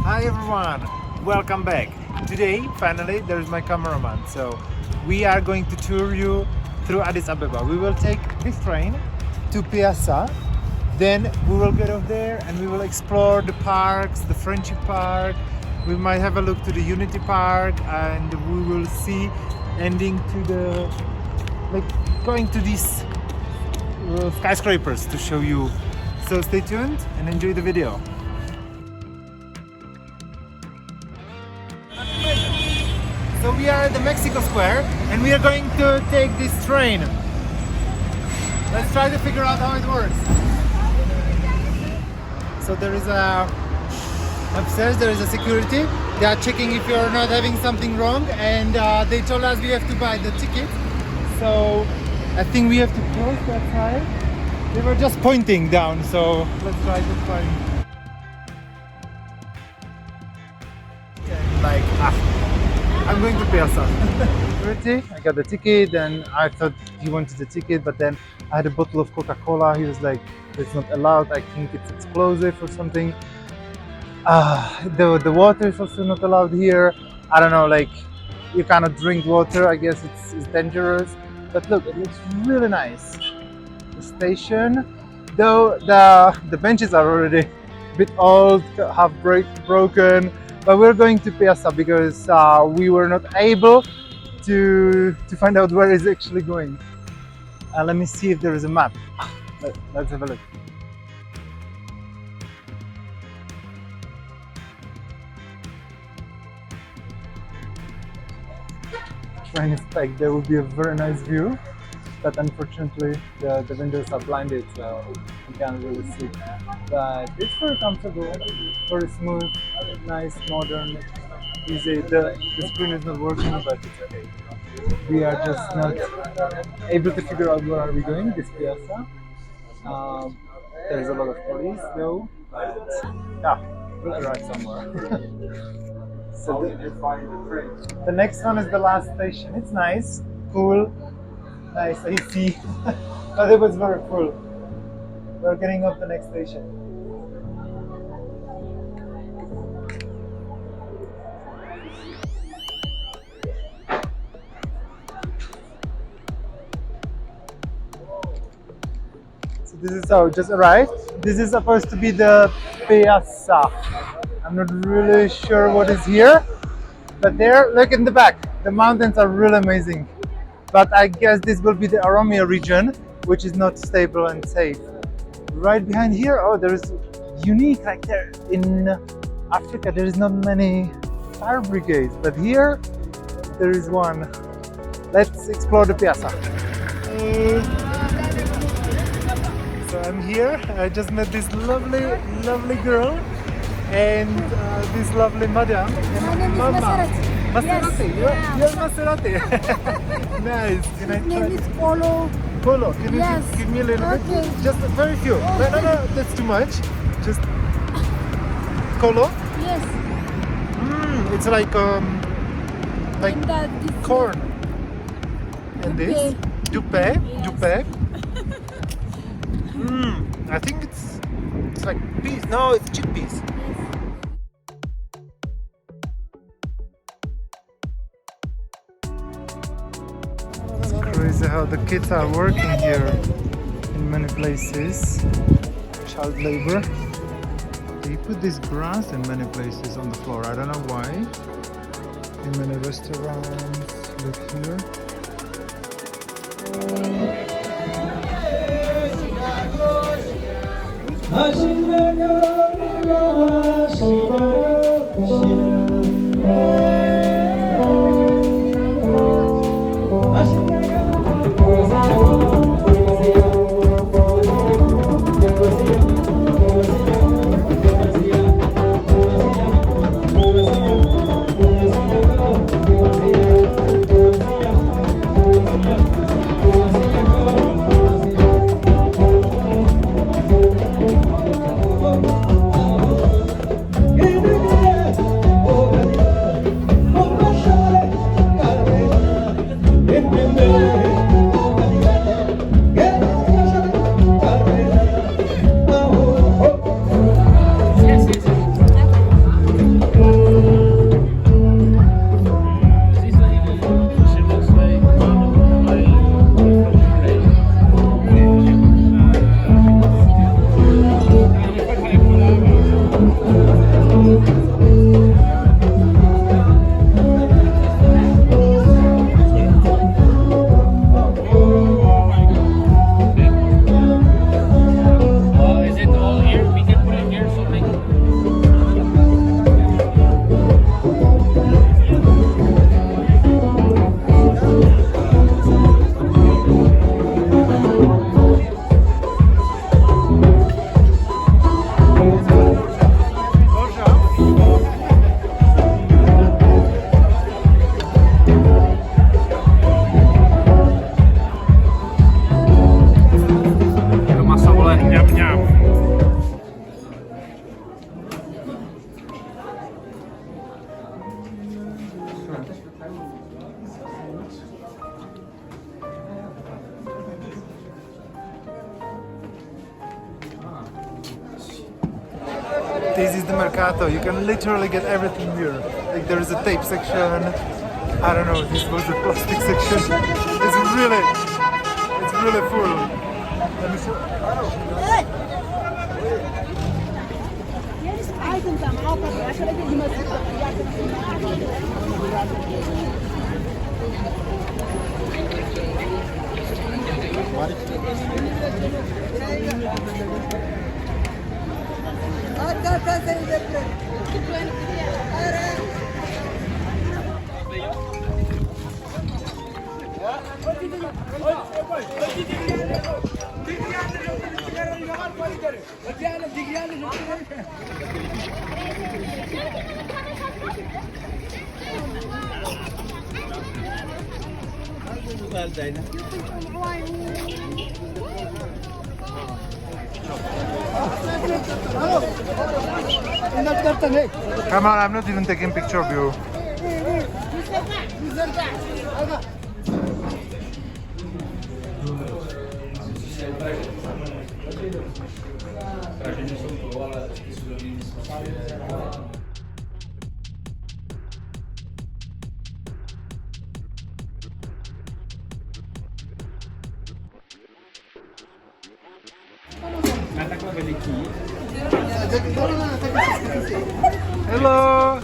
Hi everyone, welcome back. Today, finally, there is my cameraman. So we are going to tour you through Addis Ababa. We will take this train to Piasa. Then we will get off there and we will explore the parks, the Friendship Park. We might have a look to the Unity Park, and we will see ending to the going to these skyscrapers to show you. So stay tuned and enjoy the video. So we are at the Mexico Square and we are going to take this train. Let's try to figure out how it works. So there is upstairs there is a security. They are checking if you are not having something wrong, and they told us we have to buy the ticket. So I think we have to cross that side. They were just pointing down, so let's try to find. Like I'm going to Piasa. I got the ticket and I thought he wanted the ticket, but then I had a bottle of Coca-Cola. He was like, it's not allowed, I think it's explosive or something. The water is also not allowed here. I don't know, like you cannot drink water, I guess it's dangerous. But look, it looks really nice. The station, though the benches are already a bit old, half broken. But we're going to Piasa because we were not able to find out where it's actually going. Let me see if there is a map. Let's have a look. Train is packed. There will be a very nice view, but unfortunately the windows are blinded, so you can't really see. But it's very comfortable, very smooth, nice, modern, easy. The screen is not working, but it's okay. We are just not able to figure out where are we going. This Piasa. There's a lot of police though, but yeah, we'll arrive somewhere. So the next one is the last station. It's nice, cool, nice, AC, but it was very full. We're getting off the next station. So this is how it just arrived. This is supposed to be the Piasa. I'm not really sure what is here, but there, look in the back. The mountains are really amazing. But I guess this will be the Oromia region, which is not stable and safe. Right behind here, oh, there is unique, like there in Africa, there is not many fire brigades, but here there is one. Let's explore the Piasa. So I'm here. I just met this lovely girl and this lovely madam. My name is Maserati. Maserati, Yes. you're Maserati. Nice. Can I My try? name is Polo. Polo, can you Yes. give me a little Okay. bit? Just a very few. Okay. No, that's too much. Just Colo. Yes. It's like And this corn. And this dupe, Yes. dupe. I think it's like peas. No, it's chickpeas. It's crazy how the kids are working here in many places. Child labor. They put this grass in many places on the floor. I don't know why. In many restaurants. Look here. this is the mercato. You can literally get everything here. Like there is a tape section. I don't know. This was the plastic section. It's really full. Let me show. Come on, I'm not even taking picture of you. Hello.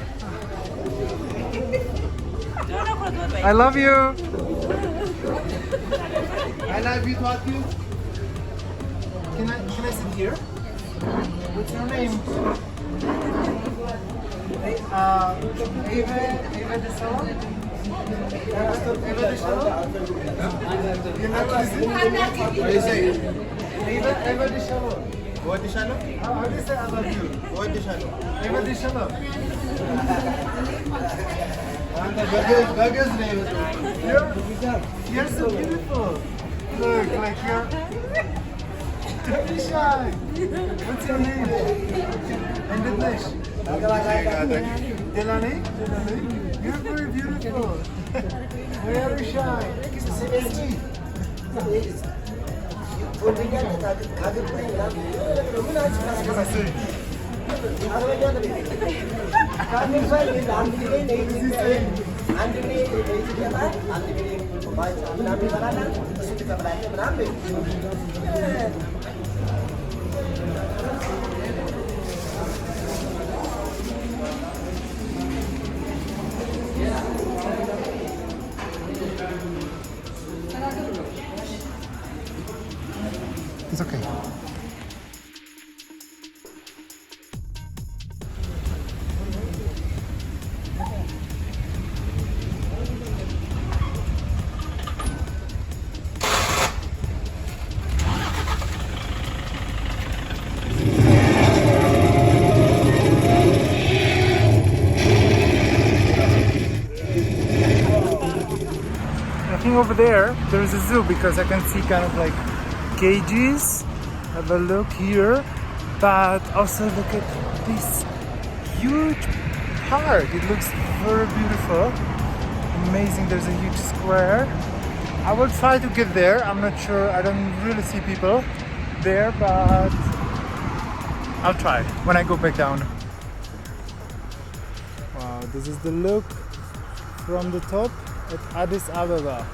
I love you. I love you too. Can I sit here? What's your name? Eva de Salo? Eva de Salo? You know what is it? Eva de Salo. What is Salo? How do you say I love you? What is Salo? Eva de Salo. You're so beautiful. Look, like you're shy. What's your name? And English? Delani? You're very beautiful. Very shy. It's okay. Over there is a zoo because I can see kind of like cages. Have a look here, but also look at this huge park. It looks very beautiful, amazing. There's a huge square. I will try to get there. I'm not sure. I don't really see people there, but I'll try when I go back down. Wow, this is the look from the top at Addis Ababa.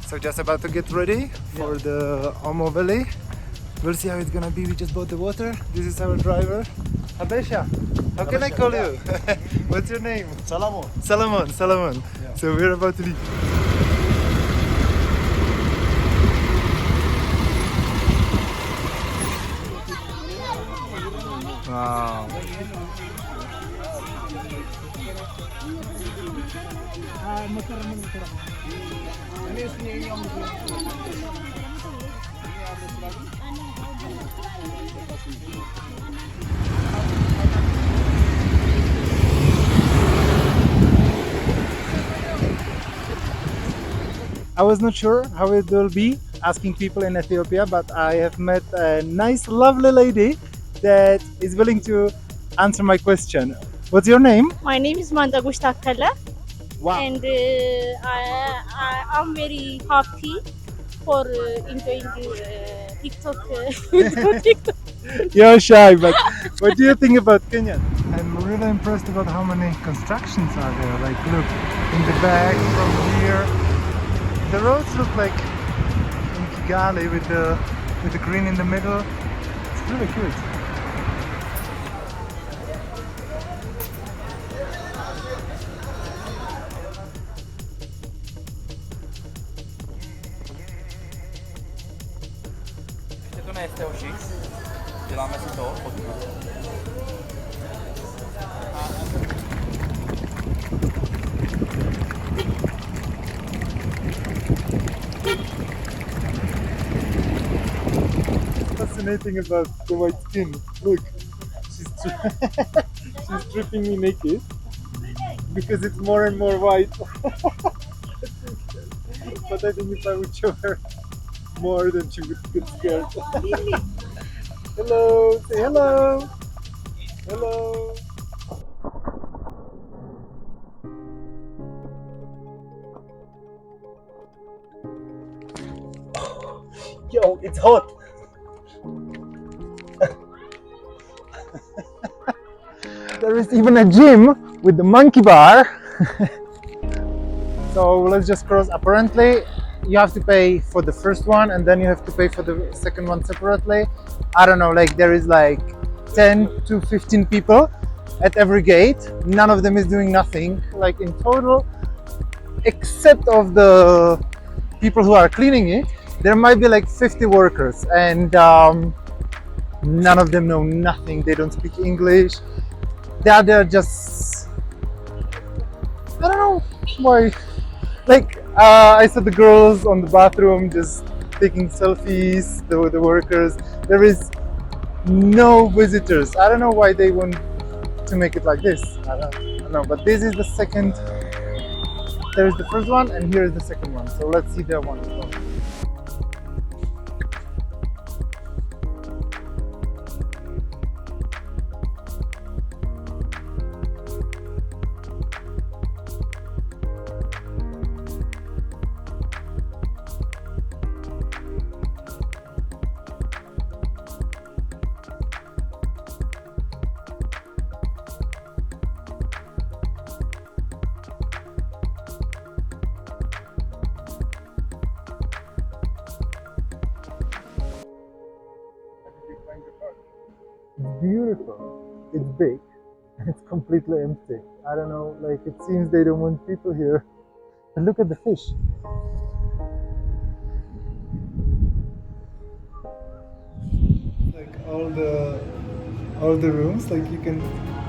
So just about to get ready for the Omo Valley. We'll see how it's gonna be. We just bought the water. This is our driver, Habesha. How can I call you? What's your name? Salomon. Salomon. Yeah. So we're about to leave. Wow. I was not sure how it will be asking people in Ethiopia, but I have met a nice, lovely lady that is willing to answer my question. What's your name? My name is Mandagush Takala, Wow. and I'm very happy for enjoying TikTok. TikTok. You're shy, but what do you think about Kenya? I'm really impressed about how many constructions are there. Like, look, in the back from here, the roads look like in Kigali with the green in the middle. It's really cute. Estou na FTLX, de lá mais estou, Fascinating about the white skin. Look, she's she's stripping me naked because it's more and more white. But I think if I would show her more, then she would get scared. Hello, say hello. Hello. Yo, it's hot. There is even a gym with the monkey bar. So let's just cross. Apparently, you have to pay for the first one and then you have to pay for the second one separately. I don't know, like there is like 10 to 15 people at every gate. None of them is doing nothing, like in total, except of the people who are cleaning it. There might be like 50 workers and none of them know nothing. They don't speak English. They're just, I don't know why. Like I saw the girls on the bathroom just taking selfies, the workers. There is no visitors. I don't know why they want to make it like this. I don't know, but this is the second. There is the first one and here is the second one. So let's see the one as well. It's beautiful. It's big. It's completely empty. I don't know, like it seems they don't want people here. But look at the fish. Like all the rooms, like you can.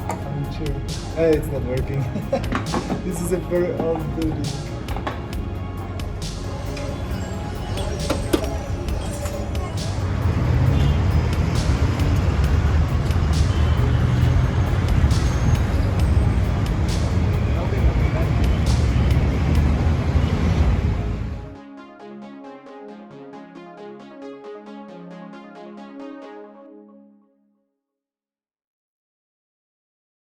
I'm sure. Hey, it's not working. This is a very old building.